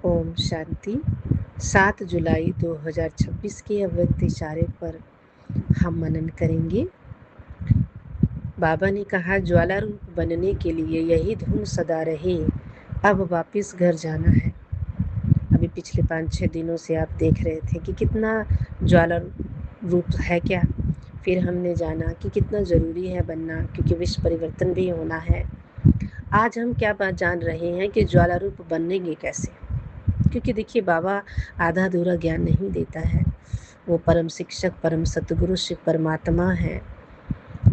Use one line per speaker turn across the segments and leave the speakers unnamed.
ओम शांति। 7 जुलाई 2026 के अव्यक्त इशारे पर हम मनन करेंगे। बाबा ने कहा, ज्वाला रूप बनने के लिए यही धुन सदा रहे, अब वापस घर जाना है। अभी पिछले 5-6 दिनों से आप देख रहे थे कि कितना ज्वाला रूप है क्या। फिर हमने जाना कि कितना ज़रूरी है बनना, क्योंकि विश्व परिवर्तन भी होना है। आज हम क्या बात जान रहे हैं कि ज्वाला रूप बनेंगे कैसे, क्योंकि देखिए बाबा आधा अधूरा ज्ञान नहीं देता है। वो परम शिक्षक, परम सतगुरु, शिव परमात्मा है,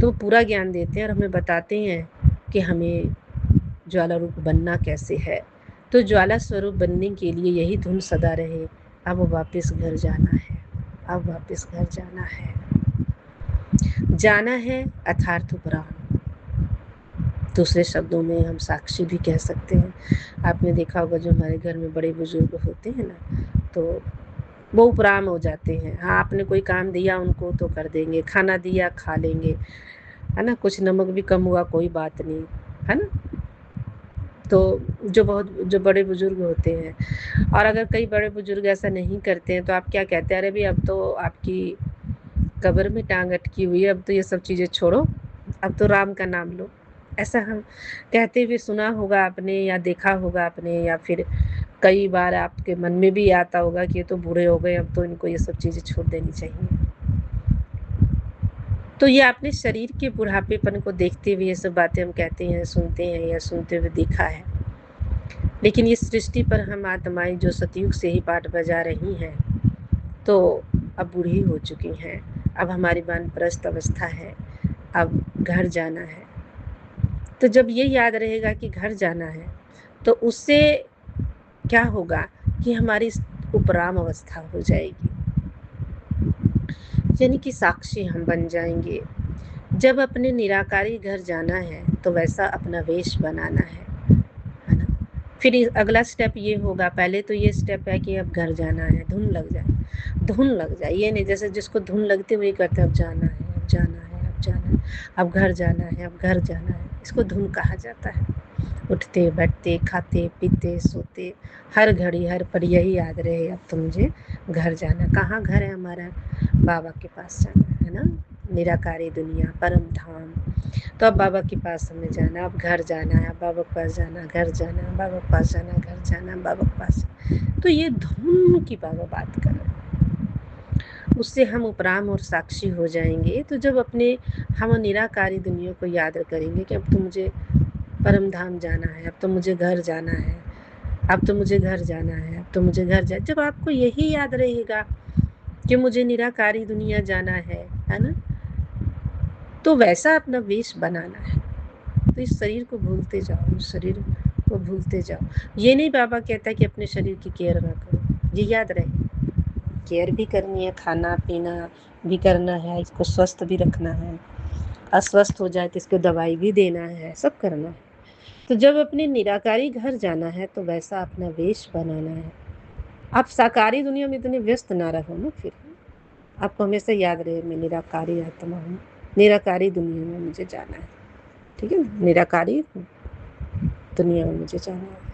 तो पूरा ज्ञान देते हैं और हमें बताते हैं कि हमें ज्वाला रूप बनना कैसे है। तो ज्वाला स्वरूप बनने के लिए यही धुन सदा रहे, अब वापस घर जाना है, अब वापस घर जाना है। जाना है अर्थात उपराम, दूसरे शब्दों में हम साक्षी भी कह सकते हैं। आपने देखा होगा जो हमारे घर में बड़े बुजुर्ग होते हैं ना, तो वो उपराम हो जाते हैं। हाँ, आपने कोई काम दिया उनको तो कर देंगे, खाना दिया खा लेंगे, है ना। कुछ नमक भी कम हुआ कोई बात नहीं, है ना। तो जो बड़े बुजुर्ग होते हैं, और अगर कई बड़े बुजुर्ग ऐसा नहीं करते हैं तो आप क्या कहते हैं, अरे भाई अब तो आपकी कब्र में टांग अटकी हुई है, अब तो ये सब चीज़ें छोड़ो, अब तो राम का नाम लो। ऐसा हम कहते हुए सुना होगा आपने, या देखा होगा आपने, या फिर कई बार आपके मन में भी आता होगा कि ये तो बूढ़े हो गए, अब तो इनको ये सब चीज़ें छोड़ देनी चाहिए। तो ये आपने शरीर के बुढ़ापेपन को देखते हुए ये सब बातें हम कहते हैं, सुनते हैं या सुनते हुए देखा है। लेकिन इस सृष्टि पर हम आत्माएं जो सतयुग से ही पाठ बजा रही हैं, तो अब बूढ़ी हो चुकी हैं, अब हमारी वानप्रस्थ अवस्था है, अब घर जाना है। तो जब ये याद रहेगा कि घर जाना है, तो उससे क्या होगा कि हमारी उपराम अवस्था हो जाएगी, यानी कि साक्षी हम बन जाएंगे। जब अपने निराकारी घर जाना है तो वैसा अपना वेश बनाना है ना। फिर अगला स्टेप ये होगा, पहले तो ये स्टेप है कि अब घर जाना है, धुन लग जाए, धुन लग जाए। ये नहीं जैसे जिसको धुन लगते हुए करते अब जाना है, अब जाना है, अब जाना है, अब घर जाना है, अब घर जाना है, इसको धुन कहा जाता है। उठते बैठते खाते पीते सोते हर घड़ी हर पल यही याद रहे, अब तो मुझे घर जाना। कहाँ घर है हमारा? बाबा के पास जाना है ना, निराकारी दुनिया, परम धाम। तो अब बाबा के पास हमें जाना, अब घर जाना है, बाबा के पास जाना, घर जाना, बाबा के पास जाना, घर जाना, बाबा के पास। तो ये धुन की बाबा बात कर रहे हैं, उससे हम उपराम और साक्षी हो जाएंगे। तो जब अपने हम निराकारी दुनिया को याद करेंगे कि अब तो मुझे परम धाम जाना है, अब तो मुझे घर जाना है, अब तो मुझे घर जाना है, अब तो मुझे घर जब आपको यही याद रहेगा कि मुझे निराकारी दुनिया जाना है ना, तो वैसा अपना वेश बनाना है। तो इस शरीर को भूलते जाओ, इस शरीर को भूलते जाओ। ये नहीं बाबा कहता कि अपने शरीर की केयर ना करो, ये याद रहे, केयर भी करनी है, खाना पीना भी करना है, इसको स्वस्थ भी रखना है, अस्वस्थ हो जाए तो इसको दवाई भी देना है, सब करना है। तो जब अपने निराकारी घर जाना है तो वैसा अपना वेश बनाना है। आप साकारी दुनिया में इतने व्यस्त ना रहो ना, फिर आपको हमेशा याद रहे मैं निराकारी आत्मा हूँ, निराकारी दुनिया में मुझे जाना है। ठीक है ना, निराकारी दुनिया में मुझे जाना है।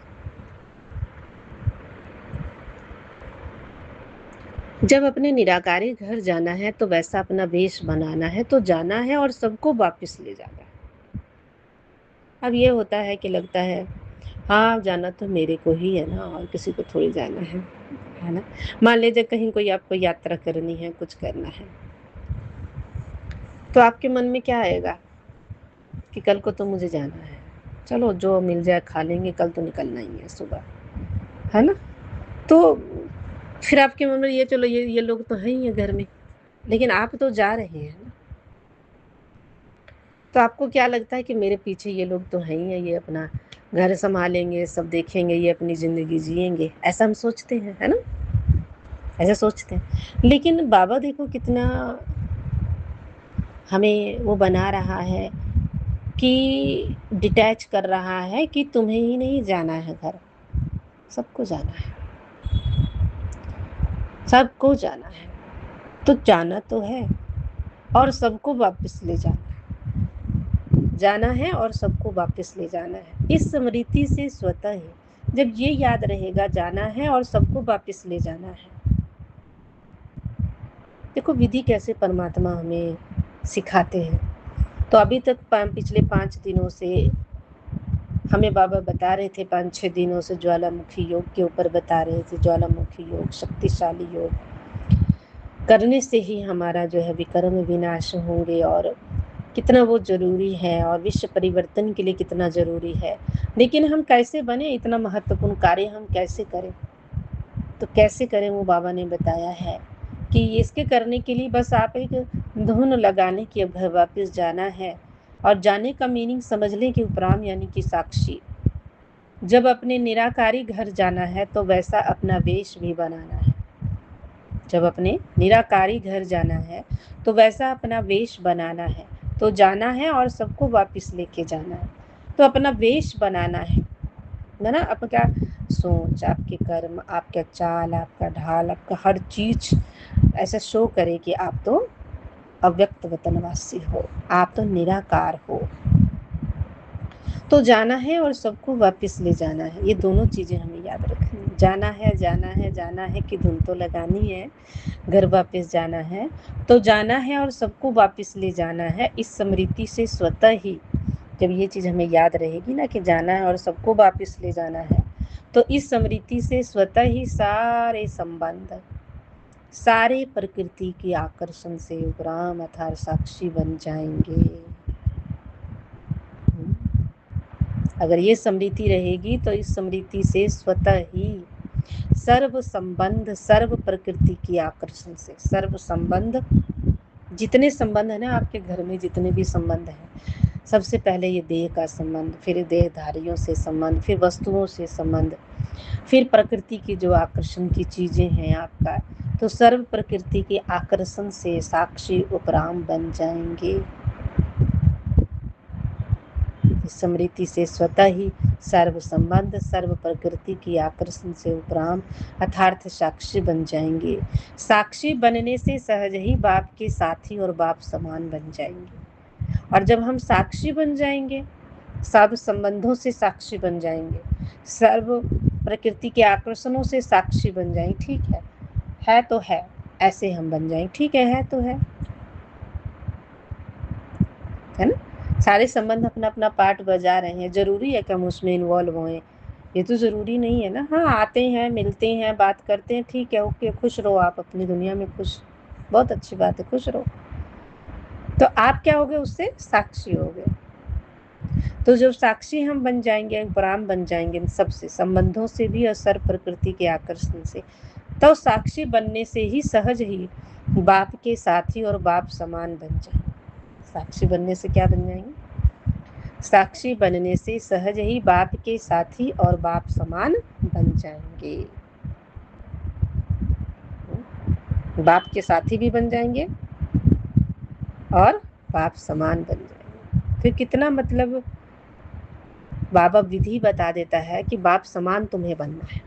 जब अपने निराकारी घर जाना है तो वैसा अपना वेश बनाना है, तो जाना है और सबको वापस ले जाना है। अब ये होता है कि लगता है हाँ जाना तो मेरे को ही है ना, और किसी को थोड़ी जाना है ना। मान लीजिए कहीं कोई आपको यात्रा करनी है, कुछ करना है, तो आपके मन में क्या आएगा कि कल को तो मुझे जाना है, चलो जो मिल जाए खा लेंगे, कल तो निकलना ही है सुबह, है ना। तो फिर आपके मन में ये चलो ये लोग तो हैं ही है घर में, लेकिन आप तो जा रहे हैं ना। तो आपको क्या लगता है कि मेरे पीछे ये लोग तो हैं ही है, ये अपना घर संभालेंगे, सब देखेंगे, ये अपनी ज़िंदगी जिएंगे, ऐसा हम सोचते हैं, है ना, ऐसा सोचते हैं। लेकिन बाबा देखो कितना हमें वो बना रहा है कि डिटैच कर रहा है कि तुम्हें ही नहीं जाना है घर, सबको जाना है, सबको जाना है। तो जाना तो है और सबको वापस ले जाना है, जाना है और सबको वापस ले जाना है। इस स्मृति से स्वतः ही जब ये याद रहेगा जाना है और सबको वापस ले जाना है। देखो विधि कैसे परमात्मा हमें सिखाते हैं। तो अभी तक पिछले 5 दिनों से हमें बाबा बता रहे थे, 5-6 दिनों से ज्वालामुखी योग के ऊपर बता रहे थे। ज्वालामुखी योग शक्तिशाली योग करने से ही हमारा जो है विकर्म विनाश होंगे और कितना वो जरूरी है और विश्व परिवर्तन के लिए कितना जरूरी है। लेकिन हम कैसे बने, इतना महत्वपूर्ण कार्य हम कैसे करें, तो कैसे करें वो बाबा ने बताया है कि इसके करने के लिए बस आप एक धुन लगाने की अब घर वापस जाना है। और जाने का मीनिंग समझ लें कि उपराम यानी कि साक्षी। जब अपने निराकारी घर जाना है तो वैसा अपना वेश भी बनाना है। जब अपने निराकारी घर जाना है तो वैसा अपना वेश बनाना है। तो जाना है और सबको वापस लेके जाना है, तो अपना वेश बनाना है ना। आपका सोच, आपके कर्म, आपका चाल, आपका ढाल, आपका हर चीज ऐसा शो करे कि आप तो अव्यक्त वतनवासी हो, आप तो निराकार हो। तो जाना है और सबको वापस ले जाना है, ये दोनों चीजें हमें याद रखनी। जाना है, जाना है, जाना है कि धुन तो लगानी है, घर वापस जाना है। तो जाना है और सबको वापस ले जाना है। इस स्मृति से स्वतः ही जब ये चीज हमें याद रहेगी ना कि जाना है और सबको वापस ले जाना है, तो इस स्मृति से स्वतः ही सारे संबंध, सारे प्रकृति के आकर्षण से उपराम अर्थात साक्षी बन जाएंगे। अगर ये स्मृति रहेगी तो इस स्मृति से स्वतः ही सर्व संबंध, सर्व प्रकृति की आकर्षण से सर्व संबंध, जितने संबंध है ना आपके घर में, जितने भी संबंध हैं, सबसे पहले ये देह का संबंध, फिर देहधारियों से संबंध, फिर वस्तुओं से संबंध, फिर प्रकृति की जो आकर्षण की चीजें हैं आपका, तो सर्व प्रकृति के आकर्षण से साक्षी उपराम बन जाएंगे। स्मृति से स्वतः ही सर्व संबंध, सर्व प्रकृति की आकर्षण से उपराम अर्थात साक्षी बन जाएंगे। साक्षी बनने से सहज ही बाप के साथी और बाप समान बन जाएंगे। और जब हम साक्षी बन जाएंगे, सब संबंधों से साक्षी बन जाएंगे, सर्व प्रकृति के आकर्षणों से साक्षी बन जाएंगे। ठीक है तो है, ऐसे हम बन जाएंगे। ठीक है तो है ना। सारे संबंध अपना अपना पार्ट बजा रहे हैं, जरूरी है कि हम उसमें इन्वॉल्व हों? ये तो जरूरी नहीं है ना। हाँ, आते हैं, मिलते हैं, बात करते हैं, ठीक है, ओके, खुश रहो आप अपनी दुनिया में, खुश, बहुत अच्छी बात है, खुश रहो। तो आप क्या हो गए, उससे साक्षी हो गए। तो जब साक्षी हम बन जाएंगे, उपराम बन जाएंगे इन सबसे, संबंधों से भी और सर्व प्रकृति के आकर्षण से, तो साक्षी बनने से ही सहज ही बाप के साथी और बाप समान बन जाएंगे। साक्षी बनने से क्या बन जाएंगे? साक्षी बनने से सहज ही बाप के साथी और बाप समान बन जाएंगे। बाप के साथी भी बन जाएंगे और बाप समान बन जाएंगे। फिर कितना मतलब बाबा विधि बता देता है कि बाप समान तुम्हें बनना है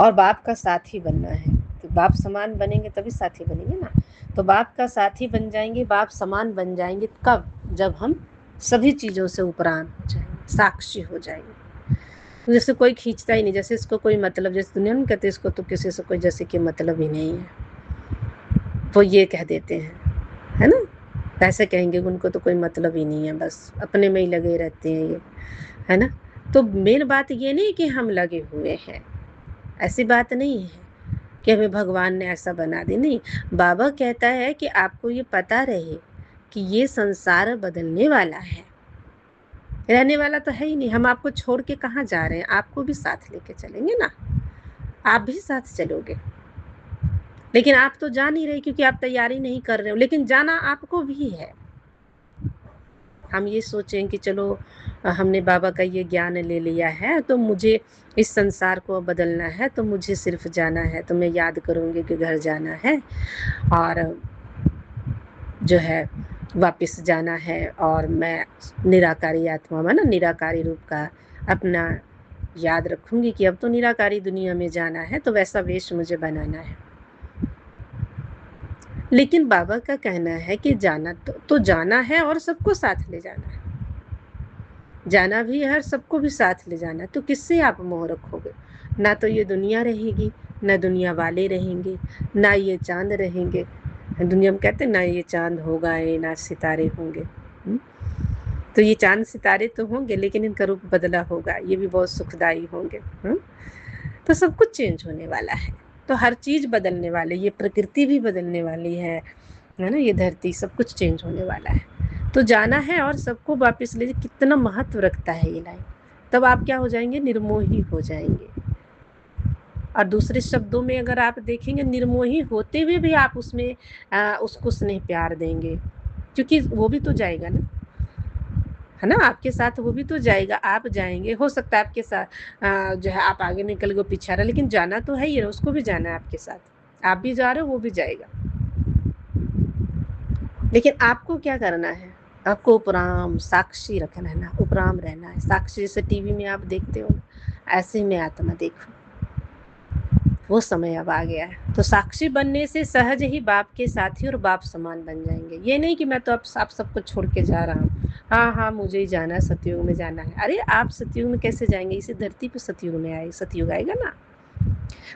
और बाप का साथी बनना है। तो बाप समान बनेंगे तभी साथी बनेंगे ना। तो बाप का साथी बन जाएंगे, बाप समान बन जाएंगे। कब? जब हम सभी चीजों से उपराम हो जाएंगे, साक्षी हो जाएंगे। तो जैसे कोई खींचता ही नहीं, जैसे इसको कोई मतलब, जैसे दुनिया में कहते इसको तो किसी से कोई जैसे कि मतलब ही नहीं है, वो ये कह देते हैं, है ना। ऐसे कहेंगे उनको तो कोई मतलब ही नहीं है, बस अपने में ही लगे रहते हैं ये, है ना। तो मेन बात ये नहीं कि हम लगे हुए हैं, ऐसी बात नहीं है कि हमें भगवान ने ऐसा बना दी, नहीं। बाबा कहता है कि आपको ये पता रहे कि ये संसार बदलने वाला है, रहने वाला तो है ही नहीं। हम आपको छोड़ के कहाँ जा रहे हैं, आपको भी साथ लेके चलेंगे ना, आप भी साथ चलोगे। लेकिन आप तो जा नहीं रहे क्योंकि आप तैयारी नहीं कर रहे हो, लेकिन जाना आपको भी है। हम ये सोचें कि चलो हमने बाबा का ये ज्ञान ले लिया है तो मुझे इस संसार को बदलना है, तो मुझे सिर्फ जाना है, तो मैं याद करूँगी कि घर जाना है और जो है वापस जाना है, और मैं निराकारी आत्मा में ना, निराकारी रूप का अपना याद रखूँगी कि अब तो निराकारी दुनिया में जाना है, तो वैसा वेश मुझे बनाना है। लेकिन बाबा का कहना है कि जाना तो जाना है और सबको साथ ले जाना है। जाना भी है और सबको भी साथ ले जाना है, तो किससे आप मोह रखोगे? ना तो ये दुनिया रहेगी, ना दुनिया वाले रहेंगे, ना ये चाँद रहेंगे। दुनिया में कहते हैं ना ये चाँद होगा ना सितारे होंगे। तो ये चाँद सितारे तो होंगे लेकिन इनका रूप बदला होगा, ये भी बहुत सुखदाई होंगे। तो सब कुछ चेंज होने वाला है, तो हर चीज़ बदलने वाली, ये प्रकृति भी बदलने वाली है ना? ये धरती सब कुछ चेंज होने वाला है। तो जाना है और सबको वापस ले, कितना महत्व रखता है ये लाइन। तब आप क्या हो जाएंगे? निर्मोही हो जाएंगे। और दूसरे शब्दों में अगर आप देखेंगे, निर्मोही होते हुए भी आप उसमें उसको स्नेह प्यार देंगे, क्योंकि वो भी तो जाएगा ना, है ना? आपके साथ वो भी तो जाएगा, आप जाएंगे, हो सकता है आपके साथ जो है आप आगे निकल गए पीछे रहे, लेकिन जाना तो है ही, उसको भी जाना है आपके साथ। आप भी जा रहे हो, वो भी जाएगा। लेकिन आपको क्या करना है? आपको उपराम साक्षी रखना है ना, उपराम रहना है। साक्षी जैसे टीवी में आप देखते हो, ऐसे में आत्मा देखो। वो समय अब आ गया है। तो साक्षी बनने से सहज ही बाप के साथी और बाप समान बन जाएंगे। ये नहीं कि मैं तो अब आप सबको छोड़ के जा रहा हूँ, हाँ हाँ मुझे ही जाना है, सतयुग में जाना है। अरे आप सतयुग में कैसे जाएंगे? इसी धरती पर सतयुग में आए, सतयुग आएगा ना,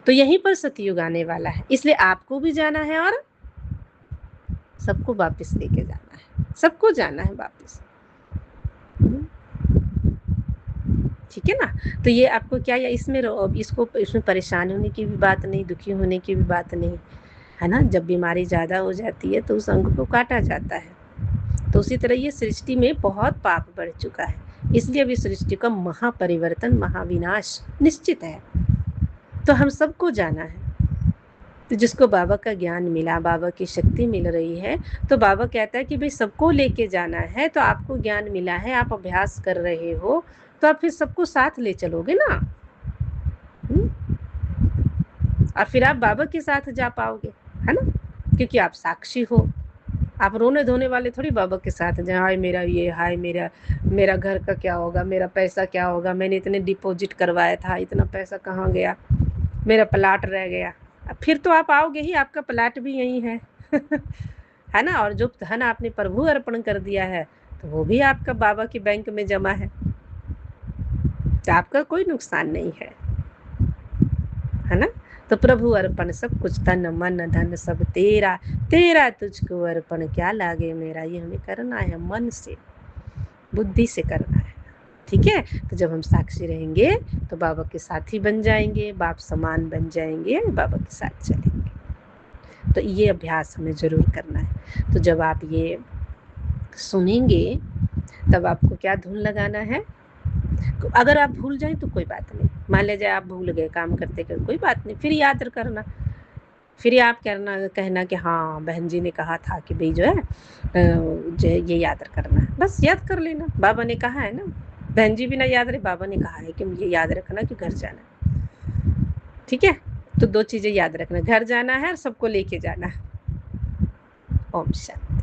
तो यहीं पर सतयुग आने वाला है, इसलिए आपको भी जाना है और सबको वापस लेके जाना है, सबको जाना है वापस। ठीक है ना? तो ये आपको क्या, या इसमें इसमें परेशान होने की भी बात नहीं, दुखी होने की भी बात नहीं, है ना? जब बीमारी ज़्यादा हो जाती है तो उस अंग को काटा जाता है। तो उसी तरह ये सृष्टि में बहुत पाप बढ़ चुका है, इसलिए अभी सृष्टि का महापरिवर्तन, महाविनाश निश्चित है। तो हम सबको जाना है। तो जिसको बाबा का ज्ञान मिला, बाबा की शक्ति मिल रही है, तो बाबा कहता है कि भाई सबको लेके जाना है। तो आपको ज्ञान मिला है, आप अभ्यास कर रहे हो, तो आप फिर सबको साथ ले चलोगे ना। और फिर आप बाबा के साथ जा पाओगे, है ना? क्योंकि आप साक्षी हो। आप रोने धोने वाले थोड़ी बाबा के साथ जाए, हाय मेरा ये, हाय मेरा मेरा घर का क्या होगा, मेरा पैसा क्या होगा, मैंने इतने डिपॉजिट करवाया था, इतना पैसा कहाँ गया, मेरा प्लाट रह गया। फिर तो आप आओगे ही, आपका प्लाट भी यही है है ना? और जो धन आपने प्रभु अर्पण कर दिया है, तो वो भी आपका बाबा के बैंक में जमा है, तो आपका कोई नुकसान नहीं है ना? तो प्रभु अर्पण सब कुछ, तन मन धन सब तेरा, तेरा तुझको अर्पण क्या लागे मेरा। ये हमें करना है, मन से, बुद्धि से करना है। ठीक है? तो जब हम साक्षी रहेंगे तो बाबा के साथी बन जाएंगे, बाप समान बन जाएंगे, बाबा के साथ चलेंगे। तो ये अभ्यास हमें जरूर करना है। तो जब आप ये सुनेंगे तब आपको क्या धुन लगाना है? अगर आप भूल जाएं तो कोई बात नहीं, मान लीजिए आप भूल गए काम करते करते, कोई बात नहीं, फिर याद करना। फिर आप कहना कि हाँ बहन जी ने कहा था कि भाई जो है ये याद करना है, बस याद कर लेना। बाबा ने कहा है ना, बहन जी भी ना याद रहे, बाबा ने कहा है कि मुझे याद रखना कि घर जाना है। ठीक है? तो दो चीजें याद रखना, घर जाना है और सबको लेके जाना है। ओम शांति।